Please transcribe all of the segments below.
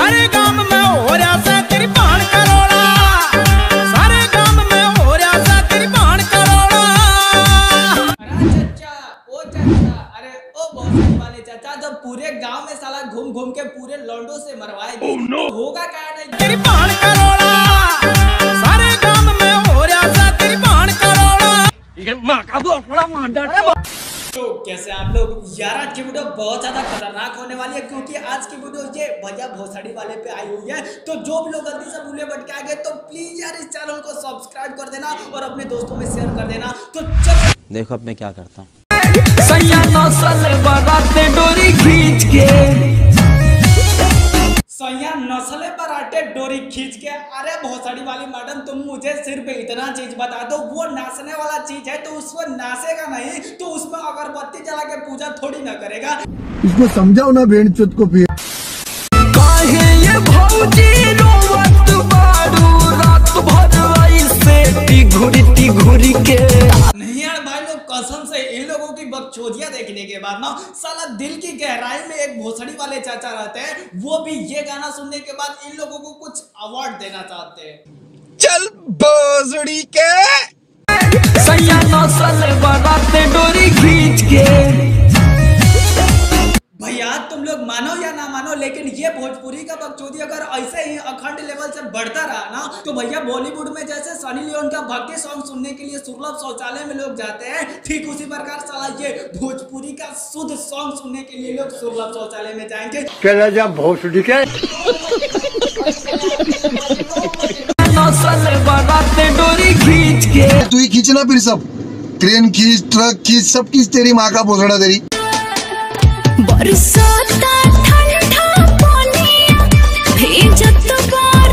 सारे गांव में हो रहा सा तेरी भाण करोड़ा, सारे गांव में हो रहा सा तेरी भाण करोड़ा। अरे चाचा, ओ चाचा, अरे ओ बहुत वाले चाचा, जब पूरे गांव में साला घूम घूम के पूरे लौंडों से मरवाए तो होगा क्या नहीं तेरी भाण करोड़ा, सारे गांव में हो रहा सा तेरी भाण करोड़ा। ये मां का बड़ा मांडा। तो कैसे आप लोग यार, आज की वीडियो बहुत ज्यादा खतरनाक होने वाली है क्योंकि आज की वीडियो ये भैया भोसड़ी वाले पे आई हुई है। तो जो भी लोग गलती से भूले भटके आ गए तो प्लीज यार इस चैनल को सब्सक्राइब कर देना और अपने दोस्तों में शेयर कर देना। तो चलो देखो अब मैं क्या करता हूँ। डोरी खींच के सैया नस्ले बराटे डोरी खींच के। अरे भोसड़ी वाली मैडम, तुम मुझे सिर्फ इतना चीज बता दो, वो नाचने वाला चीज है तो उसमें नाचेगा नहीं तो उसमें अगरबत्ती जला के पूजा थोड़ी ना करेगा। इसको समझाओ ना भेड़चोद को फिर। काहे ये भौजी रोवत बारू रात भर ऐसे टिघुरी के। नहीं यार भाई लोग, कसम से इन लोगों की बकचोदियां देखने के बाद ना साला दिल की गहराई में एक भोसड़ी वाले चाचा रहते हैं, वो भी ये गाना सुनने के बाद इन लोगों को कुछ अवार्ड देना चाहते हैं। चल भोसड़ी के सैया नस्ल बराते डोरी खींच के। भैया तुम लोग मानो या ना मानो, लेकिन ये भोजपुरी का बकचोदी अगर ऐसे ही अखंड लेवल से बढ़ता रहा ना तो भैया बॉलीवुड में जैसे सनी लियोन का भक्ति सॉन्ग सुनने के लिए सुरलभ शौचालय में लोग जाते हैं, ठीक उसी प्रकार साला ये भोजपुरी का शुद्ध सॉन्ग सुनने के लिए लोग सुरलभ शौचालय में जाएंगे। चला जा भोसड़ी के। डोरी खींच के तू ही खींचना फिर सब, क्रेन खींच, ट्रक खींच, सब खींच, तेरी माँ का भोसड़ा तेरी। बरसाता ठंडा पानिया भीजत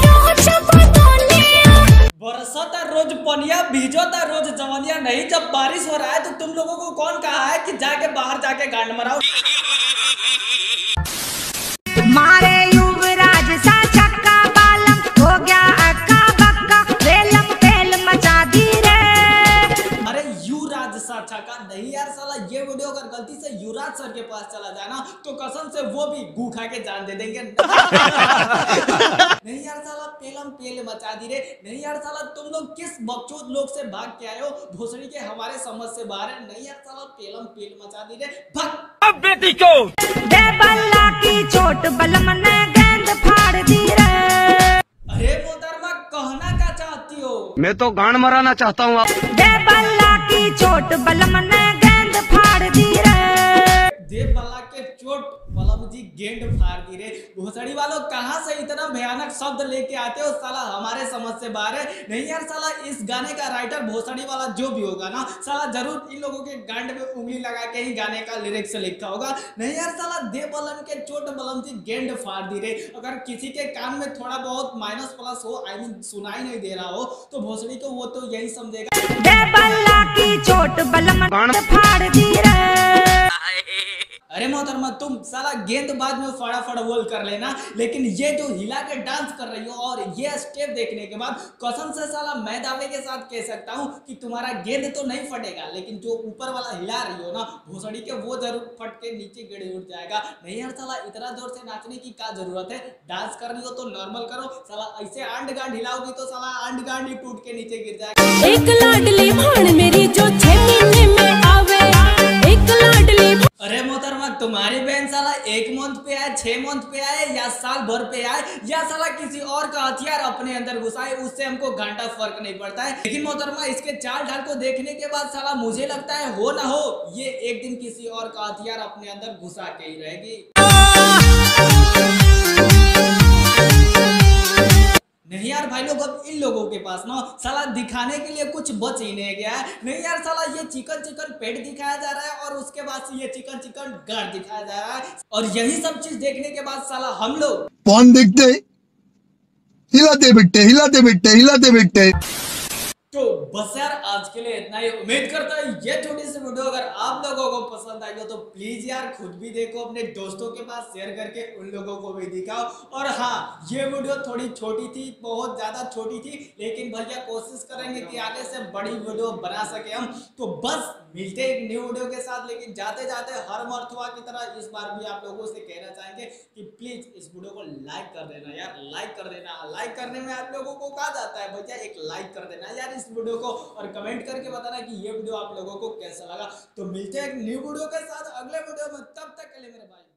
रोज बदनिया। बरसाता रोज पनिया भीजोता रोज जवनिया। नहीं, जब बारिश हो रहा है तो तुम लोगों को कौन कहा है कि जाके बाहर जाके गांड मराओ। मारे युवराज सा चक्का बालम हो गया अक्का बक्का, वेलम तेल मचा दी रे। अरे युवराज साचा का नहीं यार, साला ये वीडियो अगर गलती से युवराज सर के पास चला जाए ना तो कसम से वो भी गू खा के जान दे देंगे। नहीं यार साला पेलम पेल मचा दी रे। नहीं यार साला तुम लोग किस बकचोद लोग से भाग के आए हो, भोसड़ी के हमारे समझ से बाहर है। नहीं यार साला पेलम पेल मचा दी रे, भाग। अब बेटी को दे बल्ला की चोट बलम ने गेंद फाड़ दी रे। अरे मोहतरमा, कहना क्या चाहती हो? मैं तो गांड मराना चाहता हूँ। दे बल्ला की चोट बलम ने गेंद फाड़ दी रे। दे बल्ला के चोट बलम जी गेंद फाड़ दी रे। भोसड़ी वालों, कहाँ से इतना भयानक शब्द लेके आते हो, साला हमारे समझ से बाहर है। नहीं यार साला, इस गाने का राइटर भोसड़ी वाला जो भी होगा ना साला जरूर इन लोगों के गांड में उंगली लगा के ही गाने का लिरिक्स लिखा होगा। नहीं यार साला, दे बलम के चोट बलम जी गेंद फाड़ दी रे। अगर किसी के कान में थोड़ा बहुत माइनस प्लस हो, आई मीन सुनाई नहीं दे रहा हो, तो भोसड़ी को वो तो यही समझेगा। दे बल्ला की चोट बलम ने फाड़ दी रे। अरे मोहतरमा, तुम साला गेंद बाद में फटाफट बोल कर लेना, लेकिन ये जो हिला के डांस कर रही हो और ये स्टेप देखने के बाद कसम से साला मैं दावे के साथ कह सकता हूँ कि तुम्हारा गेंद तो नहीं फटेगा, लेकिन जो ऊपर वाला हिला रही हो ना भोसड़ी के, वो जरूर फट के नीचे गिर उठ जाएगा। नहीं यार साला, इतना जोर से नाचने की क्या जरूरत है? डांस कर रही हो तो नॉर्मल करो, साला ऐसे आंड गांड हिलाओगी तो साला आंड गांड ही टूट के नीचे गिर जाएगा। एक लाडली भाण मेरी जो 6 महीने में आवे, एक लाडली। अरे मोहतरमा, तुम्हारी बहन साला 1 मंथ पे आए, 6 मंथ पे आए या साल भर पे आए या साला किसी और का हथियार अपने अंदर घुसाए, उससे हमको घंटा फर्क नहीं पड़ता है। लेकिन मोहतरमा, इसके चाल ढाल को देखने के बाद साला मुझे लगता है हो ना हो ये एक दिन किसी और का हथियार अपने अंदर घुसा के ही रहेगी। नहीं यार भाई लोग, अब इन लोगों के पास ना साला दिखाने के लिए कुछ बच ही नहीं गया है। नहीं यार साला, ये चिकन चिकन पेट दिखाया जा रहा है और उसके बाद से ये चिकन चिकन गाड़ दिखाया जा रहा है, और यही सब चीज देखने के बाद साला हम लोग कौन देखते? हिलाते बिट्टे, हिलाते बिट्टे, हिलाते बिट्टे। तो बस यार आज के लिए इतना ही। उम्मीद करता है ये छोटी सी वीडियो अगर आप लोगों को पसंद आई हो तो प्लीज यार खुद भी देखो, अपने दोस्तों के पास शेयर करके उन लोगों को भी दिखाओ। और हाँ, ये वीडियो थोड़ी छोटी थी, बहुत ज्यादा छोटी थी, लेकिन भैया कोशिश करेंगे कि आगे से बड़ी वीडियो बना सके हम। तो बस मिलते हैं एक न्यू वीडियो के साथ, लेकिन जाते जाते हर मरतबा की तरह इस बार भी आप लोगों से कहना चाहेंगे कि प्लीज इस वीडियो को लाइक कर देना यार, लाइक कर देना। लाइक करने में आप लोगों को कहा जाता है भैया, एक लाइक कर देना यार इस वीडियो को, और कमेंट करके बताना कि ये वीडियो आप लोगों को कैसा लगा। तो मिलते हैं एक न्यू वीडियो के साथ अगले वीडियो में, तब तक के लिए मेरे भाई।